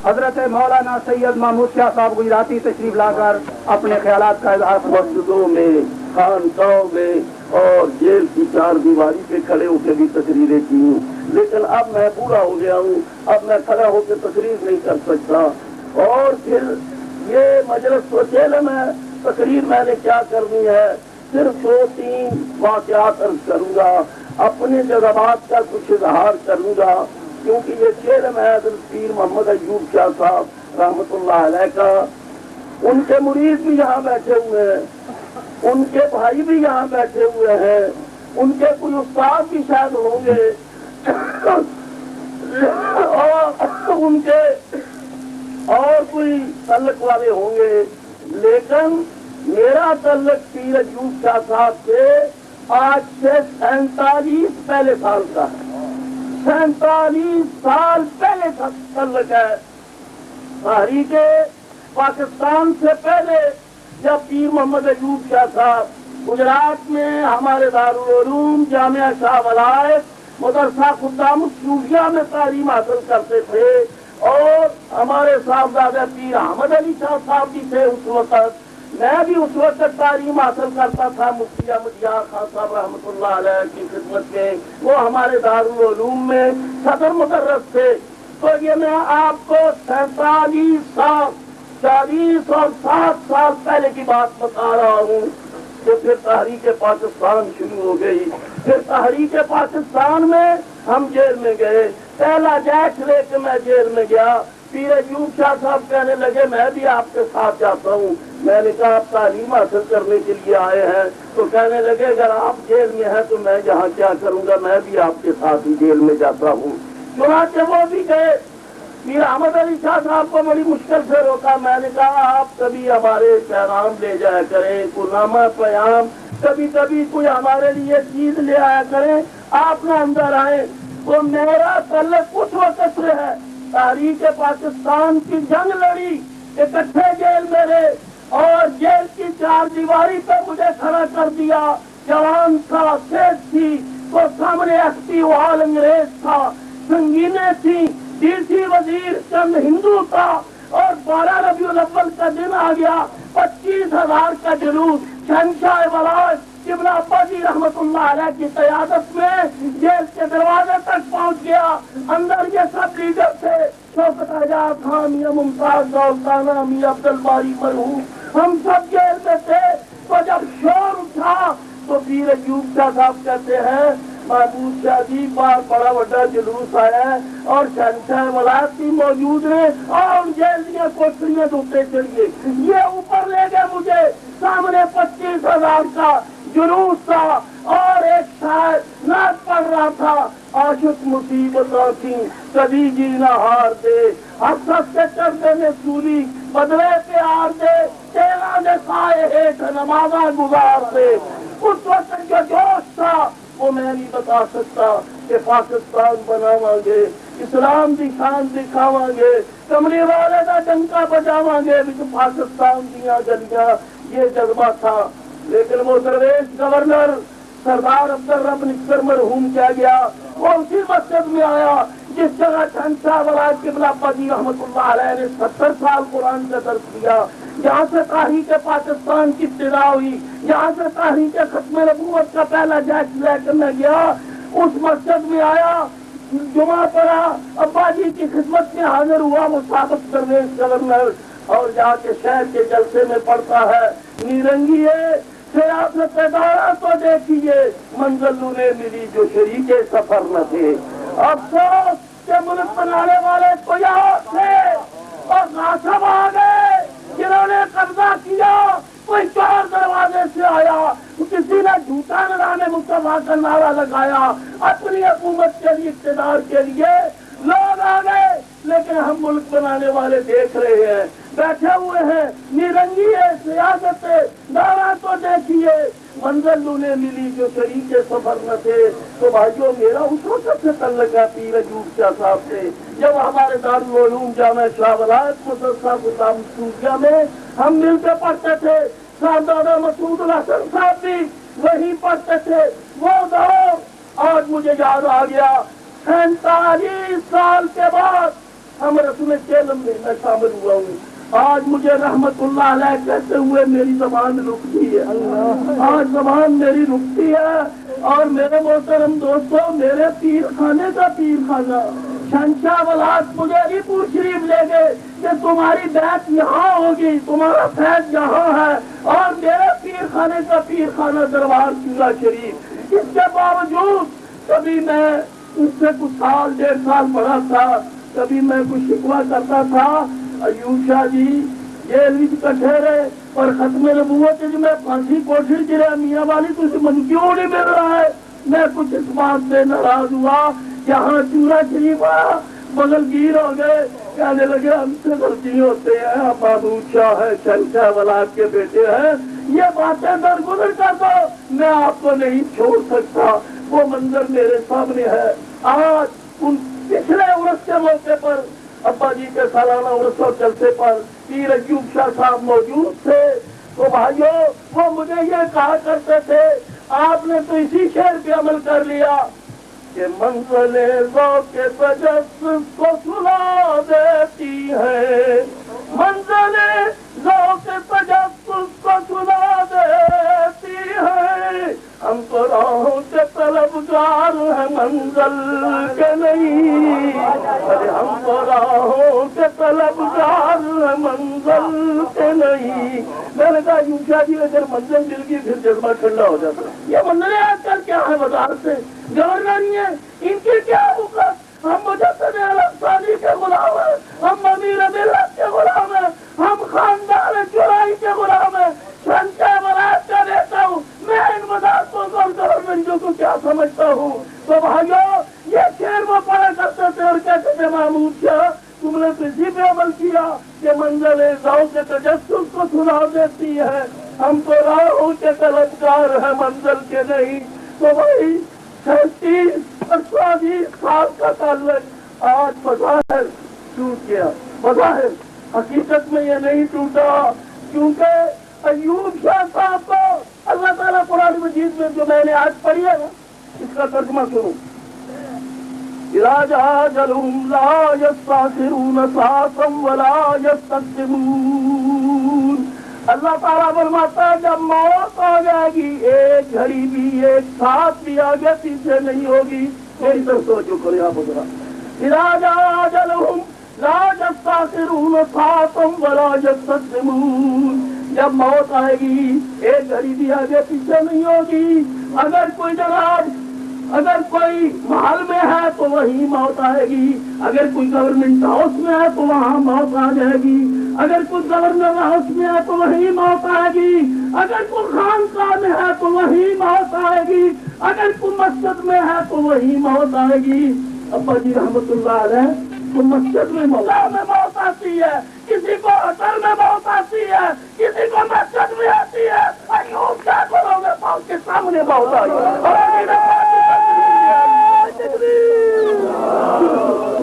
حضرت مولانا سید محمود شاہ صاحب گجراتی تشریف لا کر اپنے خیالات کا اظہار مسجدوں میں، خانقاہوں میں اور جیل کی چار دیواری پہ کھڑے ہو کے بھی تقریریں کی ہوں، لیکن اب میں بوڑھا ہو گیا ہوں، اب میں کھڑا ہو کے تقریر نہیں کر سکتا۔ اور پھر یہ مجلس و چیلم ہے، تقریر میں نے کیا کرنی ہے، صرف 2-3 واقعات عرض کروں گا، اپنے جذبات کا کچھ اظہار کروں گا، کیونکہ یہ چیلم ہے حضرت پیر محمد ایوب شاہ صاحب رحمۃ اللہ علیہ کا۔ ان کے مرید بھی یہاں بیٹھے ہوئے ہیں، ان کے بھائی بھی یہاں بیٹھے ہوئے ہیں، ان کے کوئی استاد بھی شاید ہوں گے اور ان کے اور کوئی تعلق والے ہوں گے، لیکن میرا تعلق پیر ایوب شاہ صاحب سے آج سے 47 پہلے سال کا ہے، 47 سال پہلے تعلق ہے۔ تحریک پاکستان سے پہلے جب پیر محمد ایوب شاہ صاحب گجرات میں ہمارے دارالعلوم جامعہ شاہ ولایت مدرسہ خدام الصوفیہ میں تعلیم حاصل کرتے تھے، اور ہمارے صاحبزادہ پیر احمد علی شاہ صاحب بھی تھے اس وقت، میں بھی اس وقت تعلیم حاصل کرتا تھا مفتی احمد یار خان صاحب رحمۃ اللہ علیہ کی خدمت میں، وہ ہمارے دارالعلوم میں صدر مدرس تھے۔ تو یہ میں آپ کو 47 سال 40 اور 7 سال پہلے کی بات بتا رہا ہوں کہ پھر تحریک پاکستان شروع ہو گئی۔ پھر تحریک پاکستان میں ہم جیل میں گئے، پہلا جیش لے کے میں جیل میں گیا۔ پیر ایوب شاہ صاحب کہنے لگے میں بھی آپ کے ساتھ جاتا ہوں۔ میں نے کہا آپ تعلیم حاصل کرنے کے لیے آئے ہیں، تو کہنے لگے اگر آپ جیل میں ہیں تو میں یہاں کیا کروں گا، میں بھی آپ کے ساتھ ہی جیل میں جاتا ہوں۔ چنانچہ وہ بھی گئے۔ پیر احمد علی شاہ صاحب کو بڑی مشکل سے روکا، میں نے کہا آپ کبھی ہمارے پیغام لے جایا کریں، کوئی نامہ پیام، کبھی کبھی کوئی ہمارے لیے چیز لے آیا کریں، آپ نہ اندر آئیں۔ تو میرا تعلق اس وقت سے ہے، تحریک پاکستان کی جنگ لڑی، اکٹھے جیل میں رہے، اور جیل کی چار دیواری پہ مجھے کھڑا کر دیا۔ جوان تھا، تیز تھی، تو سامنے ایس پی وال انگریز تھا، سنگینیں تھیں، ڈی سی وزیر چند ہندو تھا، اور 12 ربیع الاول کا دن آ گیا، 25,000 کا جلوس شہنشاہ ولایت قبلہ ابا جی رحمت اللہ علیہ کی قیادت میں جیل کے دروازے تک پہنچ گیا۔ اندر یہ سب لیڈر تھے، شوکت اعجاز خان، میاں ممتاز دولتانہ، میاں عبد الباری مرحوم، ہم سب جیل میں تھے۔ تو جب شور اٹھا تو پیر ایوب شاہ صاحب کہتے ہیں محمود شاہ جی بڑا بڑا جلوس آیا ہے اور شہنشاہ ولایت بھی موجود ہیں، اور جیل دیا کوٹریاں دوتے چڑھیے۔ یہ اوپر لے گئے مجھے، سامنے 25,000 کا جلوس تھا، اور ایک شاعر نعت پڑھ رہا تھا، عاشق مصیبتاں تھیں کبھی جی نہ ہار دے، حسرت سے چردے میں سولی بدلے پہ آر دے، تیرا نے سائے ہیٹھ نمازاں گزار دے۔ اس وقت جو جوش تھا وہ میں نہیں بتا سکتا کہ پاکستان بناواں گے، اسلام دی شان دکھاواں گے، کملی والے دا ڈنکا بجاواں گے، پاکستان دیا گلیاں، یہ جذبہ تھا۔ لیکن وہ درویش گورنر سردار عبدالرب نکسر مرحوم کیا گیا، وہ اسی مسجد میں آیا جس جگہ شہنشاہ ولایت قبلہ ابا جی رحمۃ اللہ علیہ نے 70 سال قرآن کا درس دیا، جہاں سے تحریک پاکستان کی ابتدا ہوئی، جہاں سے تحریک ختم نبوت کا پہلا جیش لے کر میں گیا، اس مسجد میں آیا، جمعہ پڑھا، ابا جی کی خدمت میں حاضر ہوا وہ سابق درویش گورنر، اور جا کے شہر کے جلسے میں پڑھتا ہے نیرنگی سیاست دارا تو دیکھیے منزل انہیں ملی جو شریک سفر نہ تھے۔ افسوس کہ ملک بنانے والے تو یہاں تھے اور غاصب آ گئے جنہوں نے قبضہ کیا، کوئی چور دروازے سے آیا، کسی نے جھوٹا نظام مصطفیٰ کا نعرہ لگایا، اپنی حکومت کے لیے اقتدار کے لیے لوگ آ گئے، لیکن ہم ملک بنانے والے دیکھ رہے ہیں، بیٹھے ہوئے ہیں، نیرنگی ہے سیاست ہے، دارا تو دیکھیے منزل انہیں ملی جو شریک سفر نہ تھے۔ تو بھائیوں میرا اس وقت سے تعلق ہے پیر ایوب شاہ صاحب سے، جب ہمارے دارالعلوم جامعہ شاہ ولایت مدرسہ خدام الصوفیہ میں ہم مل کے پڑھتے تھے، صاحبزادہ مسعود الحسن صاحب بھی وہی پڑھتے تھے۔ وہ دور آج مجھے یاد آ گیا، 47 سال کے بعد ہم رسول کیلم میں شامل ہوا ہوں. آج مجھے رحمت اللہ علیہ کہتے ہوئے میری زبان رکتی ہے. آج زبان میری رکتی ہے. اور میرے محترم دوستوں، میرے پیر خانے کا پیر خانہ شہنشاہ ولاد مجھے علی پور شریف لے گئے کہ تمہاری بیعت یہاں ہوگی، تمہارا فیض یہاں ہے. اور میرے پیر خانے کا پیر خانہ دربار چورا شریف. اس کے باوجود کبھی میں اس سے کچھ سال 1.5 سال پڑھا تھا، کبھی میں کچھ شکوہ کرتا تھا، ایوب شاہ جی جیل کا ٹھہرے اور ختم نبوت میں پھانسی کوٹھی گرے میاں والی تجھے من کیوں نہیں مل رہا ہے. میں کچھ اس بات سے ناراض ہوا. یہاں چورا شریف آیا، بغل گیر ہو گئے، کہنے لگے ہم سے غلطی ہوتے ہیں، آپ محمود شاہ ہے، شہنشاہ ولاد کے بیٹے ہیں، یہ باتیں درگزر کر دو، میں آپ کو نہیں چھوڑ سکتا. وہ منظر میرے سامنے ہے. آج ان پچھلے عرس کے موقع پر ابا جی کے سالانہ عرس اور جلسے پر پیر ایوب شاہ صاحب موجود تھے. تو بھائیو وہ مجھے یہ کہا کرتے تھے، آپ نے تو اسی شعر پہ عمل کر لیا کہ منزل ذوق تجسس کو سلا دیتی ہے، منزل ذوق تجسس کو سلا دیتی ہے. ہم تو راہوں کے طلبگار ہیں منزل کے نہیں، ہم تو راہوں کے طلبگار ہیں منزل کے نہیں. میں نے کہا ایوب شاہ جی اگر منزل مل گئی پھر جذبہ ٹھنڈا ہو جاتا. یہ منزلیں آج کل کیا ہے وزارت سے گورنر نہیں ہے، ان کی کیا حکومت. ہم مجدد الفسانی کے غلام ہیں، ہم امیر ملت کے غلام ہیں، ہم خاندان چورائی کے غلام ہیں. شہنشاہ ولاد کا بیٹا ہوں میں. ان وزارتوں اور گورنمنٹوں کو کیا سمجھتا ہوں. تو بھائیو یہ شعر وہ پڑھا کرتے تھے اور کہتے تھے محمود شاہ تم نے تو اسی پہ عمل کیا کہ منزل ذوق تجسس کو سنا دیتی ہے، ہم تو راہوں کے طلبگار ہیں منزل کے نہیں. تو بھائی 37 اور 40 سال کا تعلق آج بظاہر ٹوٹ گیا. بظاہر حقیقت میں یہ نہیں ٹوٹا، کیونکہ ایوب شاہ صاحب کو اللہ تعالیٰ قرآن مجید میں جو میں نے آج پڑھی ہے نا، اس کا ترجمہ سنو. اذا جاء اجلهم لا يستأخرون ساعة ولا يستقدمون. اللہ تعالیٰ فرماتا ہے جب موت آ جائے گی ایک گھڑی بھی ایک ساتھ بھی آگے پیچھے نہیں ہوگی. میری طرف سوچو کرے آپ ذرا. اذا جاء اجلهم لا يستأخرون ساعة ولا يستقدمون. جب موت آئے گی ایک گھڑی بھی آگے پیچھے نہیں ہوگی. اگر کوئی محل میں ہے تو وہیں موت آئے گی، اگر کوئی گورنمنٹ ہاؤس میں ہے تو وہاں موت آ جائے گی، اگر کوئی گورنر ہاؤس میں ہے تو وہیں موت آئے گی، اگر کوئی خانقاہ میں ہے تو وہیں موت آئے گی، اگر کوئی مسجد میں ہے تو وہیں موت آئے گی. ابا جی رحمت اللہ علیہ تو مسجد میں موت آتی ہے، کسی کو ہوٹل میں موت آتی ہے، کسی کو مسجد میں آتی ہے. ایوب کیا کرو گے موت کے سامنے موت آئی.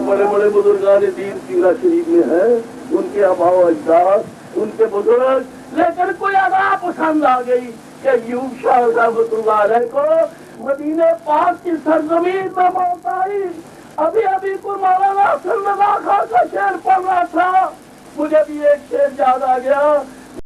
بڑے بڑے بزرگان دین چورا شریف میں ہیں، ان کے آباء و اجداد، ان کے بزرگ. لیکن کوئی ادا پسند آ گئی کہ ایوب شاہ رحمۃ اللہ علیہ کو مدینہ پاک کی سرزمین میں موت آئی. ابھی کوئی مولانا حسن رضا خان کا شعر پڑھ رہا تھا، مجھے بھی ایک شعر یاد آ گیا